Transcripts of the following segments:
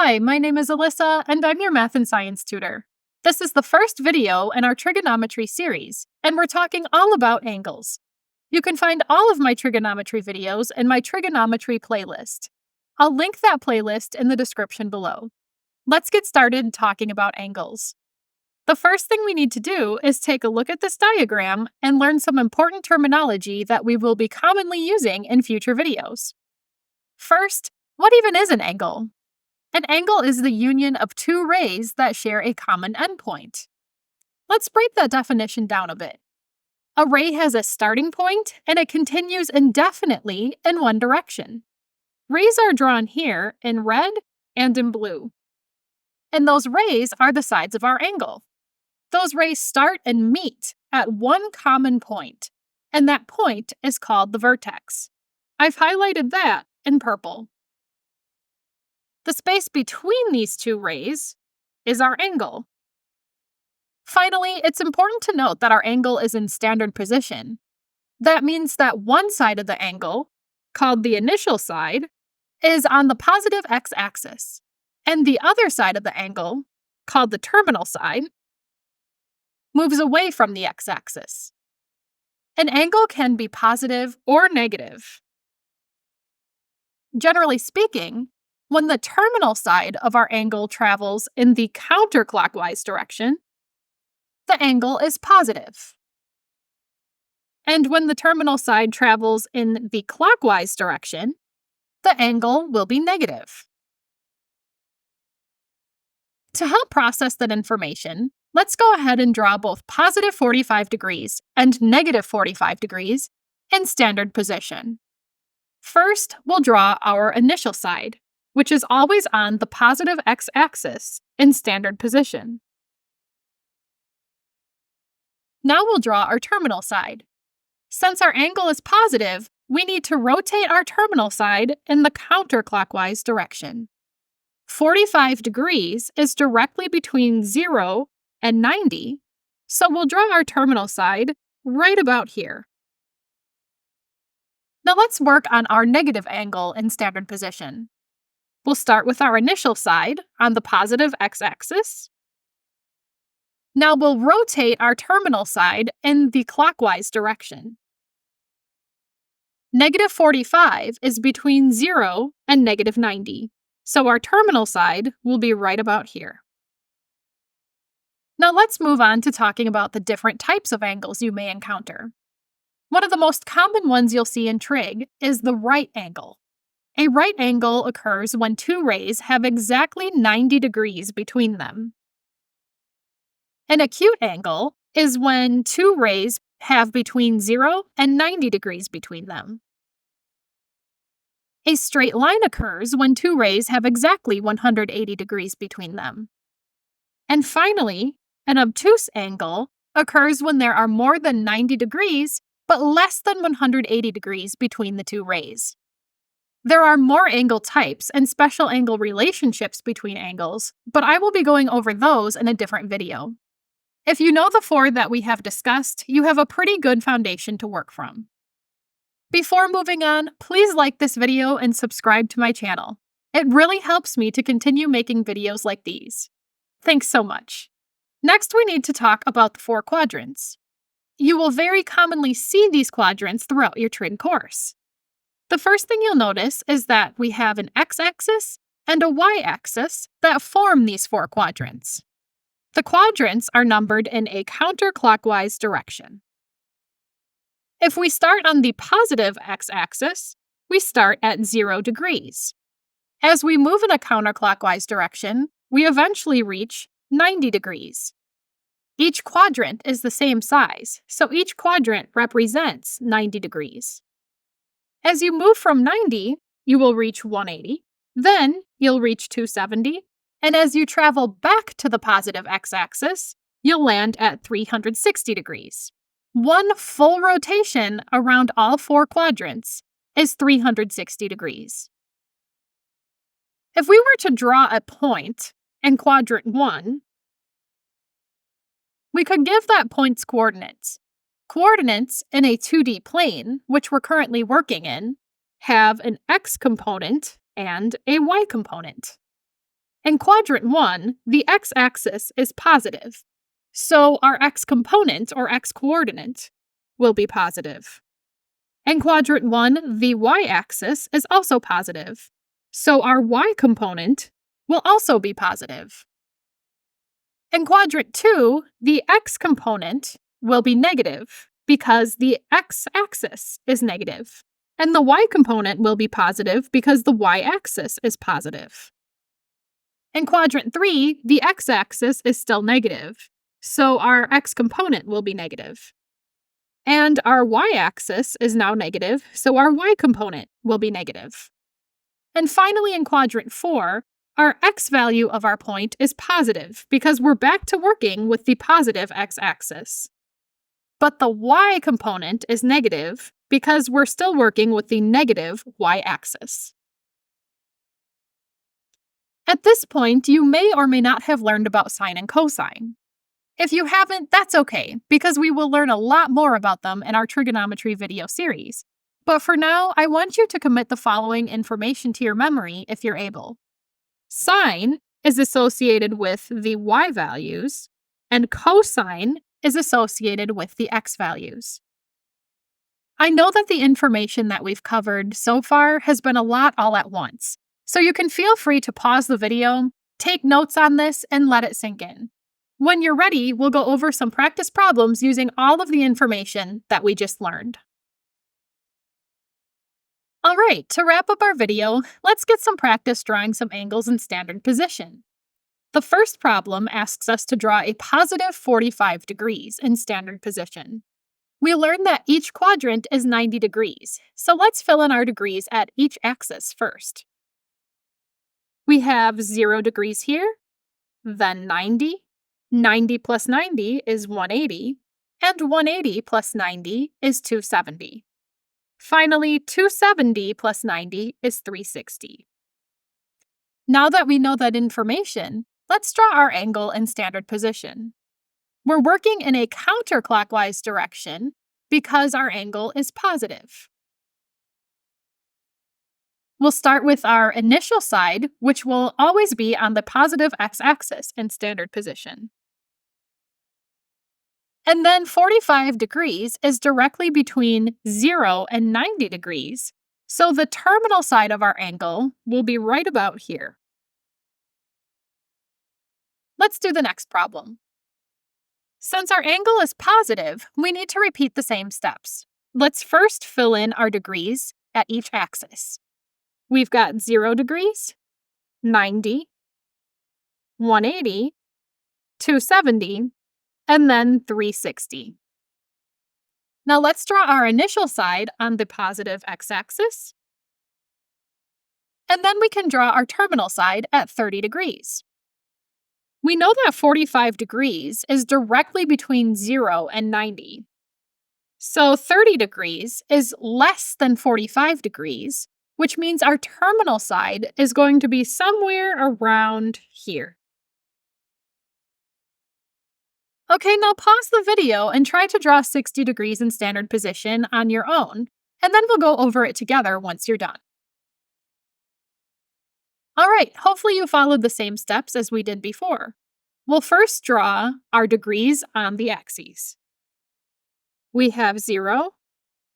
Hi, my name is Alyssa, and I'm your math and science tutor. This is the first video in our trigonometry series, and we're talking all about angles. You can find all of my trigonometry videos in my trigonometry playlist. I'll link that playlist in the description below. Let's get started talking about angles. The first thing we need to do is take a look at this diagram and learn some important terminology that we will be commonly using in future videos. First, what even is an angle? An angle is the union of two rays that share a common endpoint. Let's break that definition down a bit. A ray has a starting point and it continues indefinitely in one direction. Rays are drawn here in red and in blue. And those rays are the sides of our angle. Those rays start and meet at one common point, and that point is called the vertex. I've highlighted that in purple. The space between these two rays is our angle. Finally, it's important to note that our angle is in standard position. That means that one side of the angle, called the initial side, is on the positive x-axis, and the other side of the angle, called the terminal side, moves away from the x-axis. An angle can be positive or negative. Generally speaking, when the terminal side of our angle travels in the counterclockwise direction, the angle is positive. And when the terminal side travels in the clockwise direction, the angle will be negative. To help process that information, let's go ahead and draw both positive 45 degrees and negative 45 degrees in standard position. First, we'll draw our initial side, which is always on the positive x-axis in standard position. Now we'll draw our terminal side. Since our angle is positive, we need to rotate our terminal side in the counterclockwise direction. 45 degrees is directly between 0 and 90, so we'll draw our terminal side right about here. Now let's work on our negative angle in standard position. We'll start with our initial side on the positive x-axis. Now we'll rotate our terminal side in the clockwise direction. Negative 45 is between 0 and negative 90, so our terminal side will be right about here. Now let's move on to talking about the different types of angles you may encounter. One of the most common ones you'll see in trig is the right angle. A right angle occurs when two rays have exactly 90 degrees between them. An acute angle is when two rays have between 0 and 90 degrees between them. A straight line occurs when two rays have exactly 180 degrees between them. And finally, an obtuse angle occurs when there are more than 90 degrees but less than 180 degrees between the two rays. There are more angle types and special angle relationships between angles, but I will be going over those in a different video. If you know the four that we have discussed, you have a pretty good foundation to work from. Before moving on, please like this video and subscribe to my channel. It really helps me to continue making videos like these. Thanks so much. Next, we need to talk about the four quadrants. You will very commonly see these quadrants throughout your trig course. The first thing you'll notice is that we have an x-axis and a y-axis that form these four quadrants. The quadrants are numbered in a counterclockwise direction. If we start on the positive x-axis, we start at 0 degrees. As we move in a counterclockwise direction, we eventually reach 90 degrees. Each quadrant is the same size, so each quadrant represents 90 degrees. As you move from 90, you will reach 180, then you'll reach 270, and as you travel back to the positive x-axis, you'll land at 360 degrees. One full rotation around all four quadrants is 360 degrees. If we were to draw a point in quadrant 1, we could give that point's coordinates. Coordinates in a 2D plane, which we're currently working in, have an x component and a y component. In quadrant 1, the x-axis is positive, so our x-component, or x-coordinate, will be positive. In quadrant 1, the y-axis is also positive, so our y-component will also be positive. In quadrant 2, the x-component will be negative because the x-axis is negative, and the y-component will be positive because the y-axis is positive. In quadrant 3, the x-axis is still negative, so our x-component will be negative. And our y-axis is now negative, so our y-component will be negative. And finally, in quadrant 4, our x value of our point is positive because we're back to working with the positive x-axis. But the y-component is negative because we're still working with the negative y-axis. At this point, you may or may not have learned about sine and cosine. If you haven't, that's okay, because we will learn a lot more about them in our trigonometry video series. But for now, I want you to commit the following information to your memory if you're able. Sine is associated with the y values, and cosine is associated with the x values. I know that the information that we've covered so far has been a lot all at once, so you can feel free to pause the video, take notes on this, and let it sink in. When you're ready, we'll go over some practice problems using all of the information that we just learned. Alright, to wrap up our video, let's get some practice drawing some angles in standard position. The first problem asks us to draw a positive 45 degrees in standard position. We learned that each quadrant is 90 degrees, so let's fill in our degrees at each axis first. We have 0 degrees here, then 90. 90 plus 90 is 180, and 180 plus 90 is 270. Finally, 270 plus 90 is 360. Now that we know that information, let's draw our angle in standard position. We're working in a counterclockwise direction because our angle is positive. We'll start with our initial side, which will always be on the positive x-axis in standard position. And then 45 degrees is directly between 0 and 90 degrees, so the terminal side of our angle will be right about here. Let's do the next problem. Since our angle is positive, we need to repeat the same steps. Let's first fill in our degrees at each axis. We've got 0 degrees, 90, 180, 270, and then 360. Now let's draw our initial side on the positive x-axis. And then we can draw our terminal side at 30 degrees. We know that 45 degrees is directly between 0 and 90. So 30 degrees is less than 45 degrees, which means our terminal side is going to be somewhere around here. Okay, now pause the video and try to draw 60 degrees in standard position on your own, and then we'll go over it together once you're done. Alright, hopefully you followed the same steps as we did before. We'll first draw our degrees on the axes. We have 0,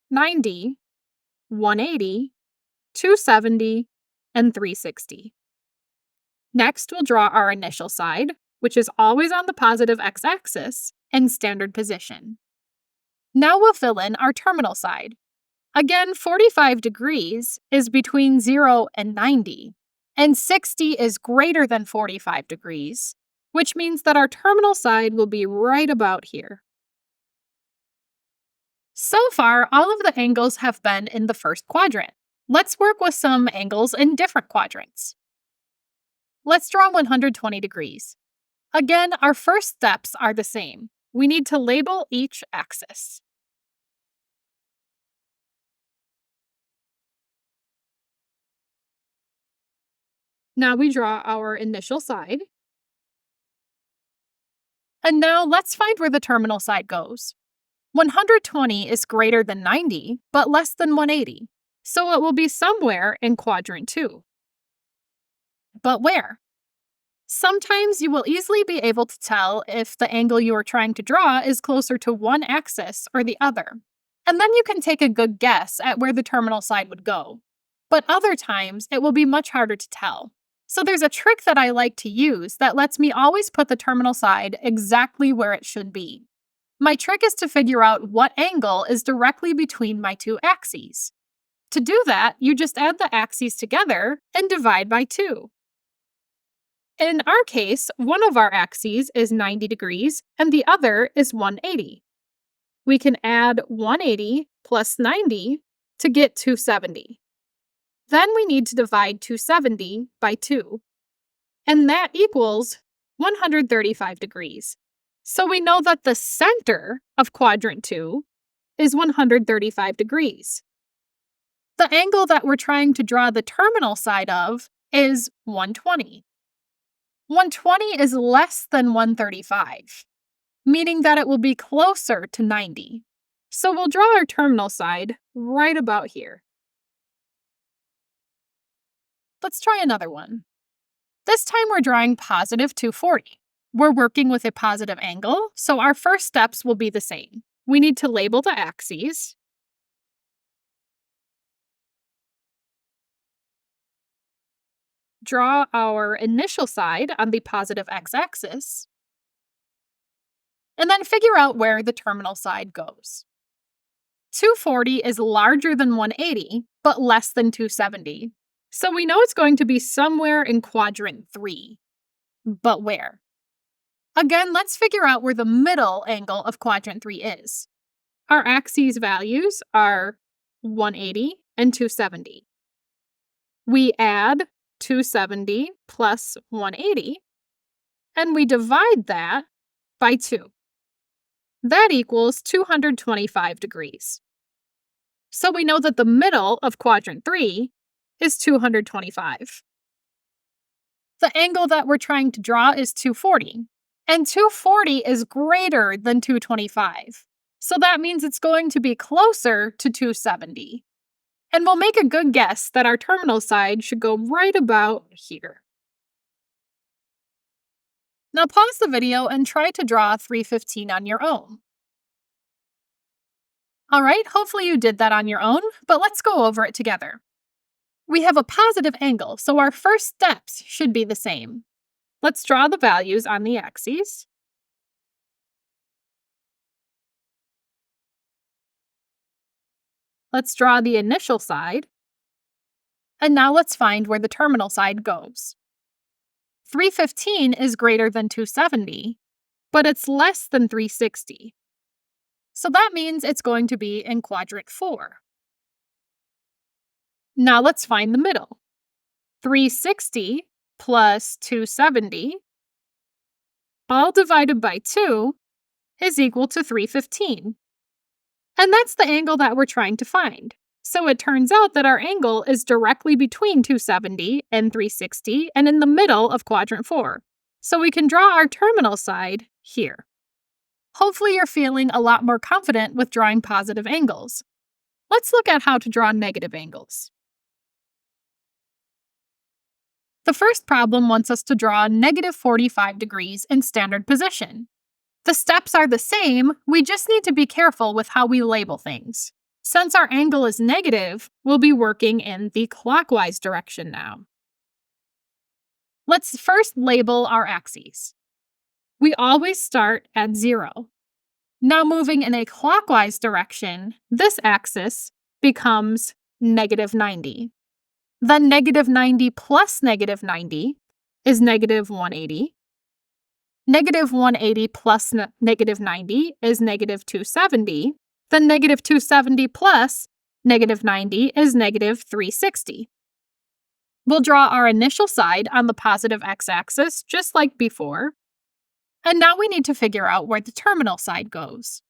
90, 180, 270, and 360. Next, we'll draw our initial side, which is always on the positive x-axis, in standard position. Now we'll fill in our terminal side. Again, 45 degrees is between 0 and 90, and 60 is greater than 45 degrees, which means that our terminal side will be right about here. So far, all of the angles have been in the first quadrant. Let's work with some angles in different quadrants. Let's draw 120 degrees. Again, our first steps are the same. We need to label each axis. Now we draw our initial side. And now let's find where the terminal side goes. 120 is greater than 90, but less than 180, so it will be somewhere in quadrant 2. But where? Sometimes you will easily be able to tell if the angle you are trying to draw is closer to one axis or the other. And then you can take a good guess at where the terminal side would go. But other times, it will be much harder to tell. So there's a trick that I like to use that lets me always put the terminal side exactly where it should be. My trick is to figure out what angle is directly between my two axes. To do that, you just add the axes together and divide by 2. In our case, one of our axes is 90 degrees and the other is 180. We can add 180 plus 90 to get 270. Then we need to divide 270 by 2, and that equals 135 degrees. So we know that the center of quadrant 2 is 135 degrees. The angle that we're trying to draw the terminal side of is 120. 120 is less than 135, meaning that it will be closer to 90. So we'll draw our terminal side right about here. Let's try another one. This time we're drawing positive 240. We're working with a positive angle, so our first steps will be the same. We need to label the axes. Draw our initial side on the positive x-axis, and then figure out where the terminal side goes. 240 is larger than 180, but less than 270. So we know it's going to be somewhere in quadrant 3. But where? Again, let's figure out where the middle angle of quadrant 3 is. Our axes values are 180 and 270. We add 270 plus 180, and we divide that by 2. That equals 225 degrees. So we know that the middle of quadrant 3 is 225. The angle that we're trying to draw is 240, and 240 is greater than 225. So that means it's going to be closer to 270. And we'll make a good guess that our terminal side should go right about here. Now pause the video and try to draw 315 on your own. Alright, hopefully you did that on your own, but let's go over it together. We have a positive angle, so our first steps should be the same. Let's draw the values on the axes. Let's draw the initial side. And now let's find where the terminal side goes. 315 is greater than 270, but it's less than 360. So that means it's going to be in quadrant 4. Now let's find the middle. 360 plus 270, all divided by 2, is equal to 315. And that's the angle that we're trying to find. So it turns out that our angle is directly between 270 and 360 and in the middle of quadrant 4. So we can draw our terminal side here. Hopefully you're feeling a lot more confident with drawing positive angles. Let's look at how to draw negative angles. The first problem wants us to draw negative 45 degrees in standard position. The steps are the same, we just need to be careful with how we label things. Since our angle is negative, we'll be working in the clockwise direction now. Let's first label our axes. We always start at 0. Now moving in a clockwise direction, this axis becomes negative 90. Then negative 90 plus negative 90 is negative 180. Negative 180 plus negative 90 is negative 270. Then negative 270 plus negative 90 is negative 360. We'll draw our initial side on the positive x-axis just like before. And now we need to figure out where the terminal side goes.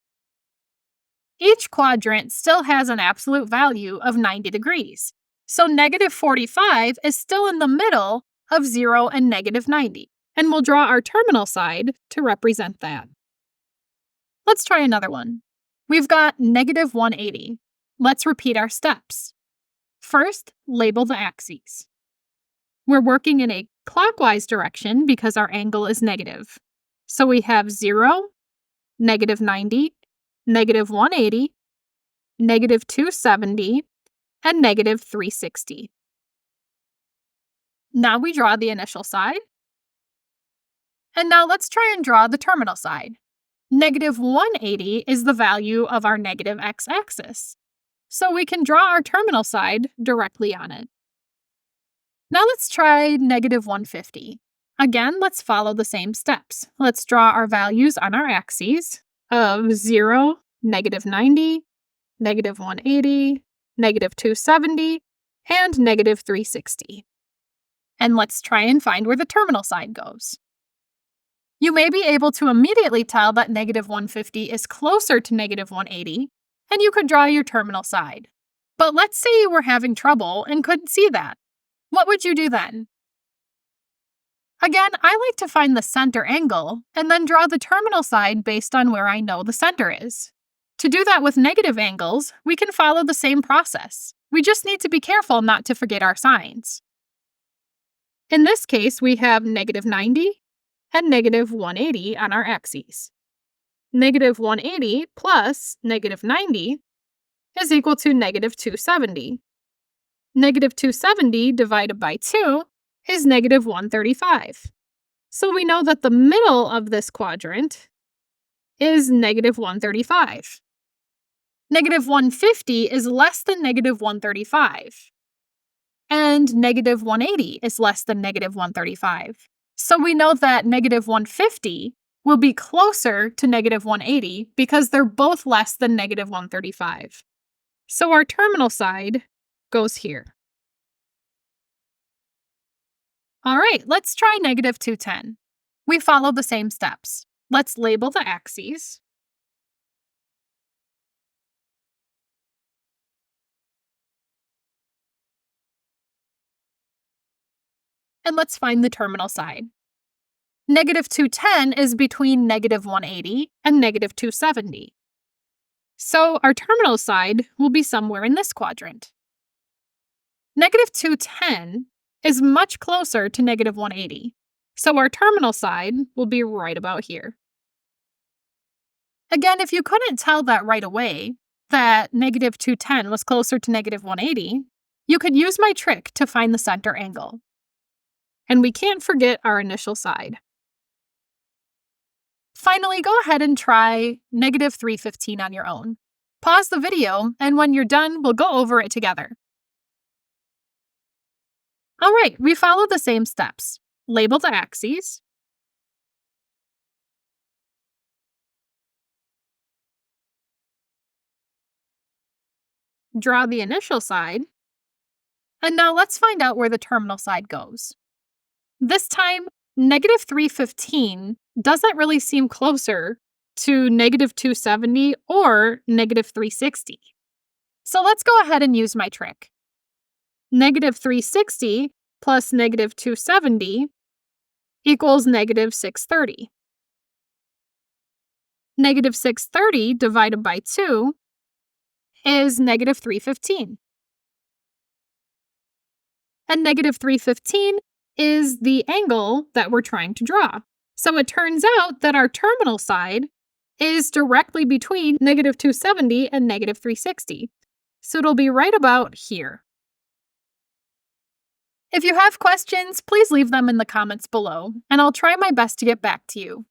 Each quadrant still has an absolute value of 90 degrees. So negative 45 is still in the middle of 0 and negative 90, and we'll draw our terminal side to represent that. Let's try another one. We've got negative 180. Let's repeat our steps. First, label the axes. We're working in a clockwise direction because our angle is negative. So we have 0, negative 90, negative 180, negative 270, and negative 360. Now we draw the initial side. And now let's try and draw the terminal side. Negative 180 is the value of our negative x-axis. So we can draw our terminal side directly on it. Now let's try negative 150. Again, let's follow the same steps. Let's draw our values on our axes of 0, negative 90, negative 180, negative 270, and negative 360. And let's try and find where the terminal side goes. You may be able to immediately tell that negative 150 is closer to negative 180, and you could draw your terminal side. But let's say you were having trouble and couldn't see that. What would you do then? Again, I like to find the center angle and then draw the terminal side based on where I know the center is. To do that with negative angles, we can follow the same process. We just need to be careful not to forget our signs. In this case, we have negative 90 and negative 180 on our axes. Negative 180 plus negative 90 is equal to negative 270. Negative 270 divided by 2 is negative 135. So we know that the middle of this quadrant is negative 135. Negative 150 is less than negative 135. And negative 180 is less than negative 135. So we know that negative 150 will be closer to negative 180 because they're both less than negative 135. So our terminal side goes here. All right, let's try negative 210. We follow the same steps. Let's label the axes. And let's find the terminal side. Negative 210 is between negative 180 and negative 270. So our terminal side will be somewhere in this quadrant. Negative 210 is much closer to negative 180. So our terminal side will be right about here. Again, if you couldn't tell that right away, that negative 210 was closer to negative 180, you could use my trick to find the center angle. And we can't forget our initial side. Finally, go ahead and try negative 315 on your own. Pause the video, and when you're done, we'll go over it together. All right, we follow the same steps. Label the axes. Draw the initial side. And now let's find out where the terminal side goes. This time, negative 315 doesn't really seem closer to negative 270 or negative 360. So let's go ahead and use my trick. Negative 360 plus negative 270 equals negative 630. Negative 630 divided by 2 is negative 315. And negative 315 is the angle that we're trying to draw. So it turns out that our terminal side is directly between negative 270 and negative 360. So it'll be right about here. If you have questions, please leave them in the comments below, and I'll try my best to get back to you.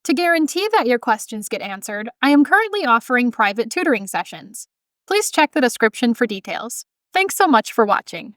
To guarantee that your questions get answered, I am currently offering private tutoring sessions. Please check the description for details. Thanks so much for watching.